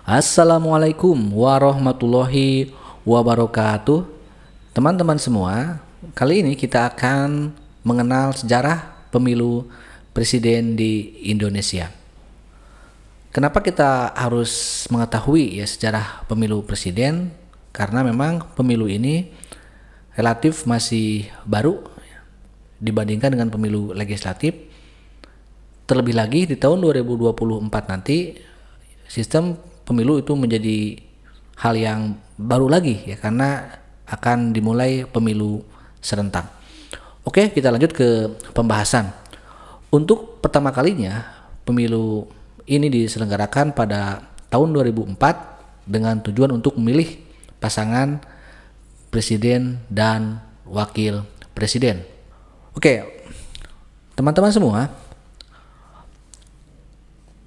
Assalamualaikum warahmatullahi wabarakatuh. Teman-teman semua, kali ini kita akan mengenal sejarah pemilu presiden di Indonesia. Kenapa kita harus mengetahui sejarah pemilu presiden? Karena memang pemilu ini relatif masih baru dibandingkan dengan pemilu legislatif. Terlebih lagi di tahun 2024 nanti sistem pemilu itu menjadi hal yang baru lagi karena akan dimulai pemilu serentak. Oke, kita lanjut ke pembahasan. Untuk pertama kalinya pemilu ini diselenggarakan pada tahun 2004 dengan tujuan untuk memilih pasangan presiden dan wakil presiden. Oke, teman-teman semua,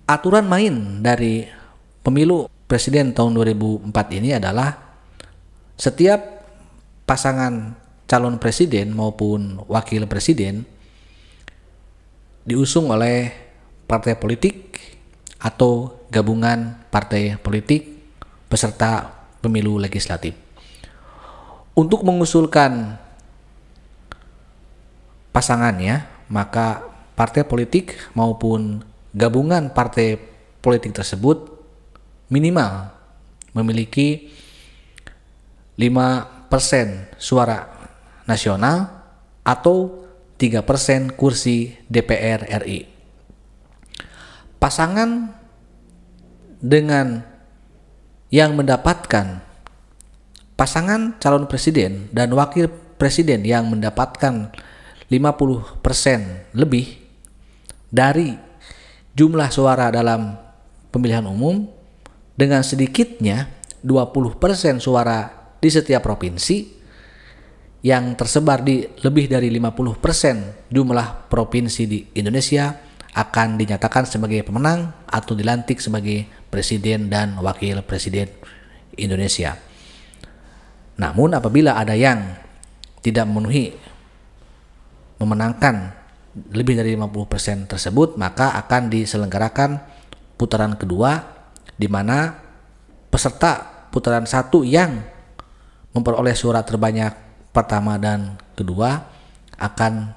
aturan main dari pemilu presiden tahun 2004 ini adalah setiap pasangan calon presiden maupun wakil presiden diusung oleh partai politik atau gabungan partai politik peserta pemilu legislatif. Untuk mengusulkan pasangannya, maka partai politik maupun gabungan partai politik tersebut minimal memiliki 5% suara nasional atau 3% kursi DPR RI. Pasangan dengan yang mendapatkan pasangan calon presiden dan wakil presiden yang mendapatkan 50% lebih dari jumlah suara dalam pemilihan umum dengan sedikitnya 20% suara di setiap provinsi yang tersebar di lebih dari 50% jumlah provinsi di Indonesia akan dinyatakan sebagai pemenang atau dilantik sebagai presiden dan wakil presiden Indonesia. Namun apabila ada yang tidak memenangkan lebih dari 50% tersebut, maka akan diselenggarakan putaran kedua, di mana peserta putaran satu yang memperoleh suara terbanyak pertama dan kedua akan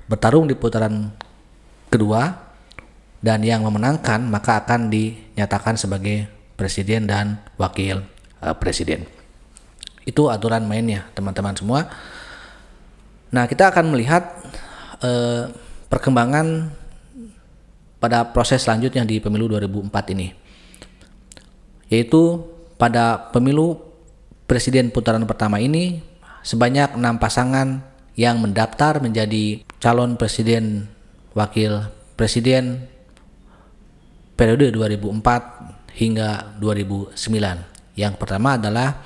bertarung di putaran kedua, dan yang memenangkan maka akan dinyatakan sebagai presiden dan wakil presiden. Itu aturan mainnya, teman-teman semua. Nah, kita akan melihat perkembangan pada proses selanjutnya di pemilu 2004 ini, yaitu pada pemilu presiden putaran pertama ini sebanyak 6 pasangan yang mendaftar menjadi calon presiden wakil presiden periode 2004 hingga 2009. Yang pertama adalah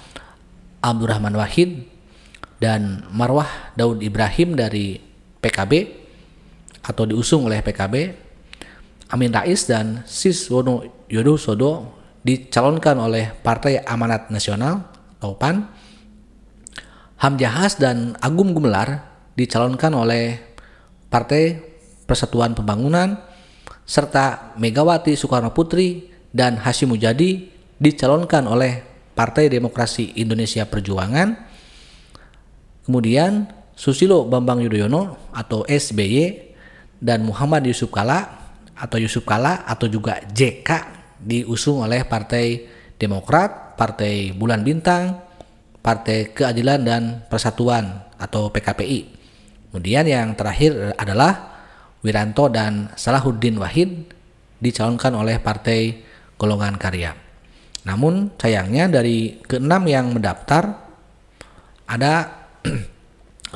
Abdurrahman Wahid dan Marwah Daud Ibrahim dari PKB atau diusung oleh PKB. Amin Rais dan Siswono Yodosodo dicalonkan oleh Partai Amanat Nasional atau PAN. Hamzahas dan Agung Gumelar dicalonkan oleh Partai Persatuan Pembangunan, serta Megawati Soekarno Putri dan Hasyim Mujadi dicalonkan oleh Partai Demokrasi Indonesia Perjuangan. Kemudian Susilo Bambang Yudhoyono atau SBY dan Muhammad Yusuf Kalla atau juga JK diusung oleh Partai Demokrat, Partai Bulan Bintang, Partai Keadilan dan Persatuan atau PKPI. Kemudian yang terakhir adalah Wiranto dan Salahuddin Wahid dicalonkan oleh Partai Golongan Karya. Namun sayangnya dari keenam yang mendaftar ada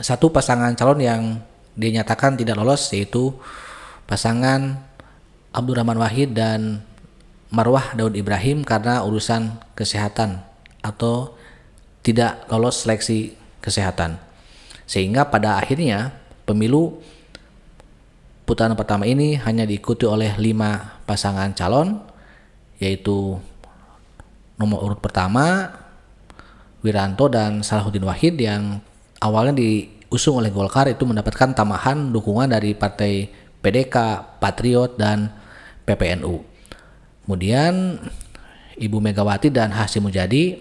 satu pasangan calon yang dinyatakan tidak lolos, yaitu pasangan Abdurrahman Wahid dan Marwah Daud Ibrahim karena urusan kesehatan atau tidak lolos seleksi kesehatan. Sehingga pada akhirnya pemilu putaran pertama ini hanya diikuti oleh 5 pasangan calon, yaitu nomor urut pertama Wiranto dan Salahuddin Wahid yang awalnya diusung oleh Golkar itu mendapatkan tambahan dukungan dari Partai PDK, Patriot, dan PPNU. Kemudian Ibu Megawati dan Hasyim Mujadi,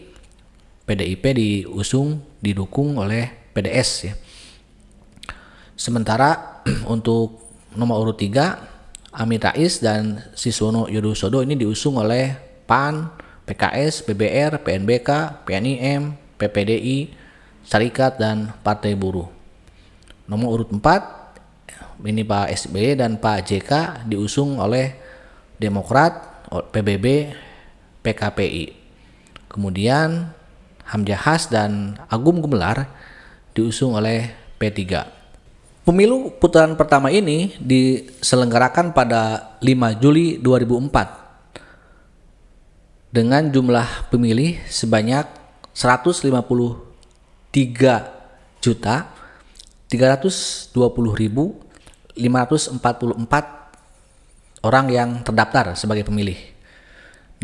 PDIP didukung oleh PDS ya. Sementara untuk nomor urut 3, Amin Rais dan Siswono Yodosodo ini diusung oleh PAN, PKS, BBR, PNBK, PNIM, PPDI, Serikat, dan Partai Buruh. Nomor urut 4, ini Pak SBY dan Pak JK diusung oleh Demokrat, PBB, PKPI. Kemudian Hamzahas dan Agung Gumelar diusung oleh P3. Pemilu putaran pertama ini diselenggarakan pada 5 Juli 2004 dengan jumlah pemilih sebanyak 153.320.544 orang yang terdaftar sebagai pemilih.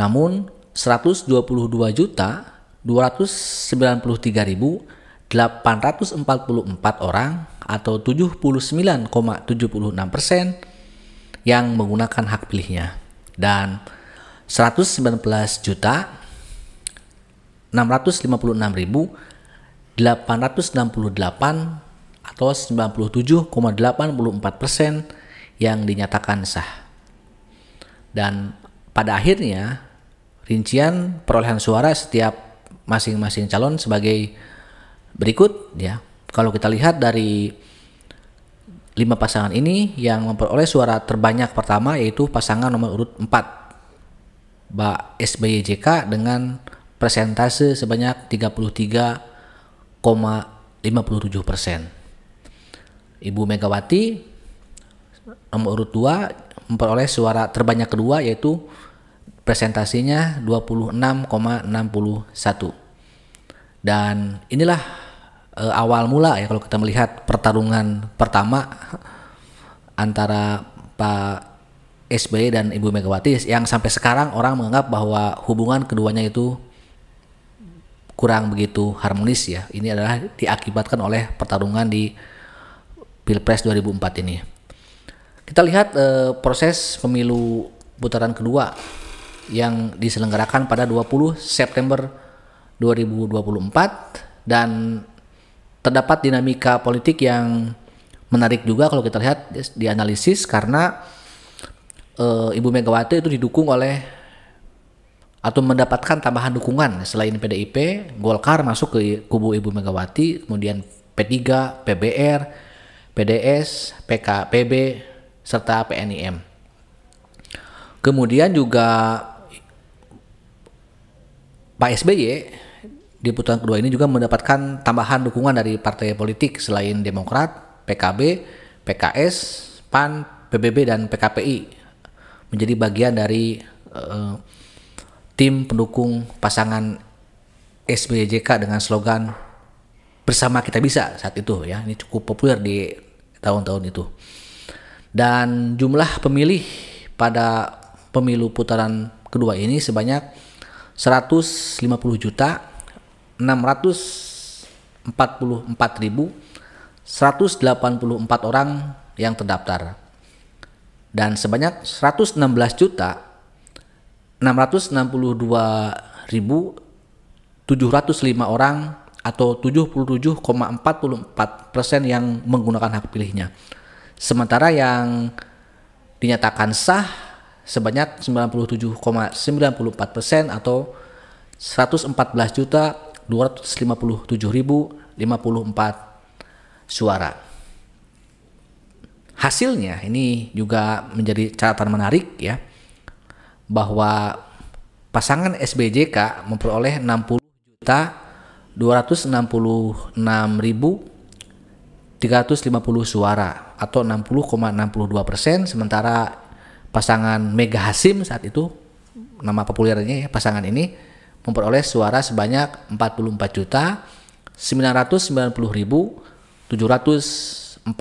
Namun 122.293.844 orang atau 79,76% yang menggunakan hak pilihnya, dan 119.656.868 atau 97,84% yang dinyatakan sah. Dan pada akhirnya rincian perolehan suara setiap masing-masing calon sebagai berikut ya. Kalau kita lihat dari 5 pasangan ini, yang memperoleh suara terbanyak pertama yaitu pasangan nomor urut 4, Mbak SBY JK dengan persentase sebanyak 33,57%. Ibu Megawati nomor urut 2 memperoleh suara terbanyak kedua yaitu presentasinya 26,61. Dan inilah awal mula ya kalau kita melihat pertarungan pertama antara Pak SBY dan Ibu Megawati, yang sampai sekarang orang menganggap bahwa hubungan keduanya itu kurang begitu harmonis ya. Ini adalah diakibatkan oleh pertarungan di Pilpres 2004 ini. Kita lihat proses pemilu putaran kedua yang diselenggarakan pada 20 September 2024 dan terdapat dinamika politik yang menarik juga kalau kita lihat dianalisis, karena Ibu Megawati itu didukung oleh atau mendapatkan tambahan dukungan selain PDIP, Golkar masuk ke kubu Ibu Megawati, kemudian P3, PBR, PDS, PKPB, serta PNIM. Kemudian juga Pak SBY di putaran kedua ini juga mendapatkan tambahan dukungan dari partai politik selain Demokrat, PKB, PKS, PAN, PBB, dan PKPI menjadi bagian dari tim pendukung pasangan SBY JK dengan slogan "Bersama Kita Bisa" saat itu ya. Ini cukup populer di tahun-tahun itu. Dan jumlah pemilih pada pemilu putaran kedua ini sebanyak 150.644.184 orang yang terdaftar, dan sebanyak 116.662.705 orang atau 77,44% yang menggunakan hak pilihnya. Sementara yang dinyatakan sah sebanyak 97,94% atau 114.257.054 suara. Hasilnya ini juga menjadi catatan menarik ya, bahwa pasangan SBY-JK memperoleh 60.266.350 suara atau 60,62%, sementara pasangan Mega Hasyim saat itu, nama populernya ya pasangan ini, memperoleh suara sebanyak 44.790.704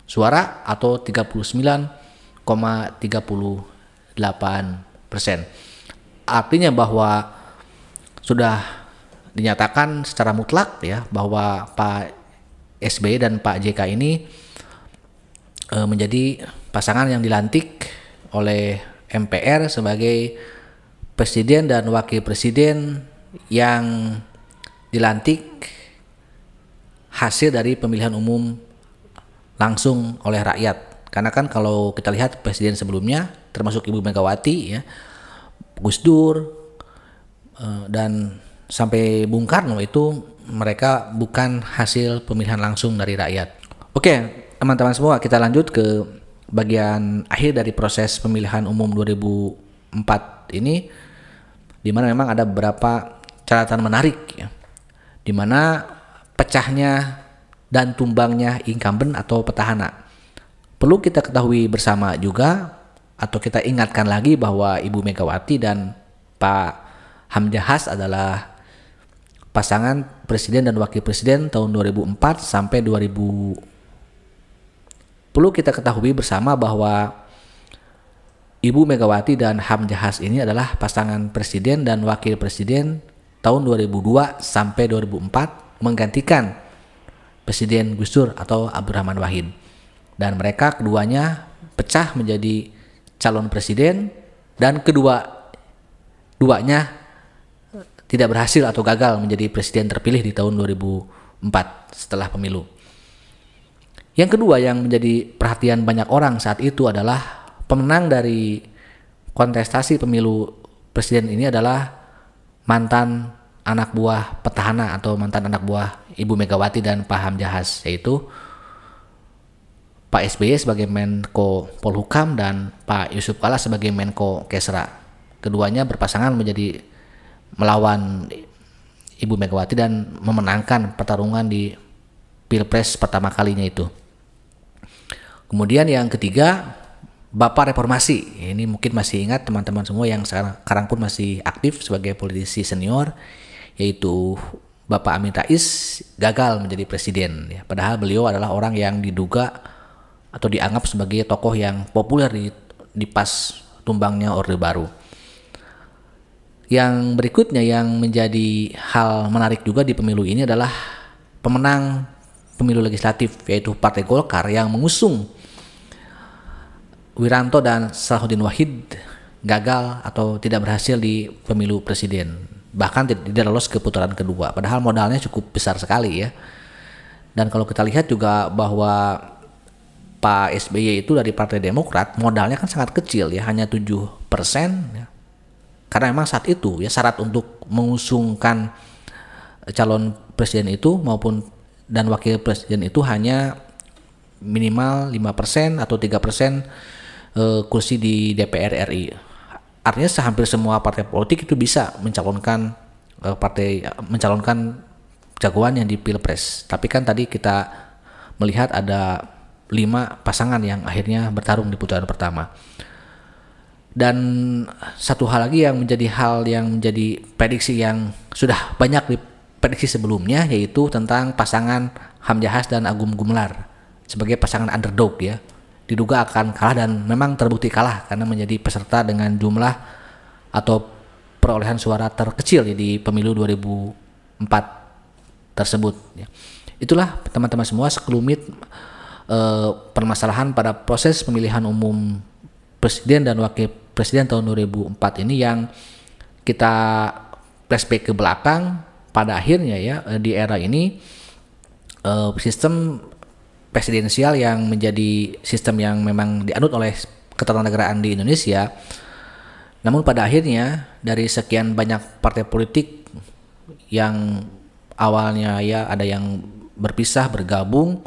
suara atau 39,38%. Artinya bahwa sudah dinyatakan secara mutlak ya bahwa Pak SBY dan Pak JK ini menjadi pasangan yang dilantik oleh MPR sebagai presiden dan wakil presiden yang dilantik hasil dari pemilihan umum langsung oleh rakyat. Karena kan kalau kita lihat presiden sebelumnya termasuk Ibu Megawati ya, Gus Dur dan sampai Bung Karno itu mereka bukan hasil pemilihan langsung dari rakyat. Oke, teman-teman semua, kita lanjut ke bagian akhir dari proses pemilihan umum 2004 ini, di mana memang ada beberapa catatan menarik ya, di mana pecahnya dan tumbangnya incumbent atau petahana. Perlu kita ketahui bersama juga atau kita ingatkan lagi bahwa Ibu Megawati dan Pak Hamzahas adalah pasangan presiden dan wakil presiden tahun 2004 sampai 2000. Perlu kita ketahui bersama bahwa Ibu Megawati dan Hamzahas ini adalah pasangan presiden dan wakil presiden tahun 2002 sampai 2004 menggantikan Presiden Gus Dur atau Abdurrahman Wahid. Dan mereka keduanya pecah menjadi calon presiden dan kedua-duanya tidak berhasil atau gagal menjadi presiden terpilih di tahun 2004 setelah pemilu. Yang kedua yang menjadi perhatian banyak orang saat itu adalah pemenang dari kontestasi pemilu presiden ini adalah mantan anak buah petahana atau mantan anak buah Ibu Megawati dan Pak Hamzahas, yaitu Pak SBY sebagai Menko Polhukam dan Pak Yusuf Kalla sebagai Menko Kesra. Keduanya berpasangan menjadi melawan Ibu Megawati dan memenangkan pertarungan di Pilpres pertama kalinya itu. Kemudian yang ketiga, Bapak Reformasi. Ini mungkin masih ingat teman-teman semua yang sekarang pun masih aktif sebagai politisi senior, yaitu Bapak Amin Rais gagal menjadi presiden. Ya, padahal beliau adalah orang yang diduga atau dianggap sebagai tokoh yang populer di pas tumbangnya Orde Baru. Yang berikutnya yang menjadi hal menarik juga di pemilu ini adalah pemenang pemilu legislatif, yaitu Partai Golkar yang mengusung Wiranto dan Salahuddin Wahid gagal atau tidak berhasil di pemilu presiden. Bahkan tidak lolos ke putaran kedua, padahal modalnya cukup besar sekali ya. Dan kalau kita lihat juga bahwa Pak SBY itu dari Partai Demokrat modalnya kan sangat kecil ya, hanya 7% ya. Karena memang saat itu ya syarat untuk mengusungkan calon presiden itu maupun dan wakil presiden itu hanya minimal 5% atau 3% kursi di DPR RI. Artinya hampir semua partai politik itu bisa mencalonkan jagoan yang di Pilpres. Tapi kan tadi kita melihat ada 5 pasangan yang akhirnya bertarung di putaran pertama. Dan satu hal lagi yang menjadi prediksi yang sudah banyak diprediksi sebelumnya, yaitu tentang pasangan Hamzahas dan Agung Gumelar sebagai pasangan underdog ya. Diduga akan kalah dan memang terbukti kalah karena menjadi peserta dengan jumlah atau perolehan suara terkecil di pemilu 2004 tersebut ya. Itulah teman-teman semua sekelumit permasalahan pada proses pemilihan umum presiden dan wakil presiden tahun 2004 ini yang kita flashback ke belakang. Pada akhirnya ya di era ini sistem presidensial yang menjadi sistem yang memang dianut oleh ketatanegaraan di Indonesia. Namun pada akhirnya dari sekian banyak partai politik yang awalnya ya ada yang berpisah bergabung,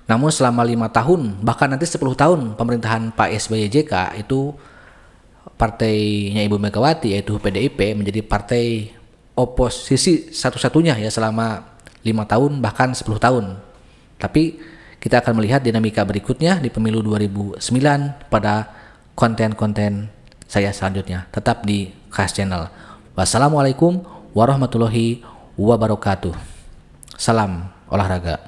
namun selama 5 tahun bahkan nanti 10 tahun pemerintahan Pak SBY JK itu partainya Ibu Megawati yaitu PDIP menjadi partai oposisi satu-satunya ya selama 5 tahun bahkan 10 tahun. Tapi kita akan melihat dinamika berikutnya di pemilu 2009 pada konten-konten saya selanjutnya. Tetap di KAS Channel. Wassalamualaikum warahmatullahi wabarakatuh. Salam olahraga.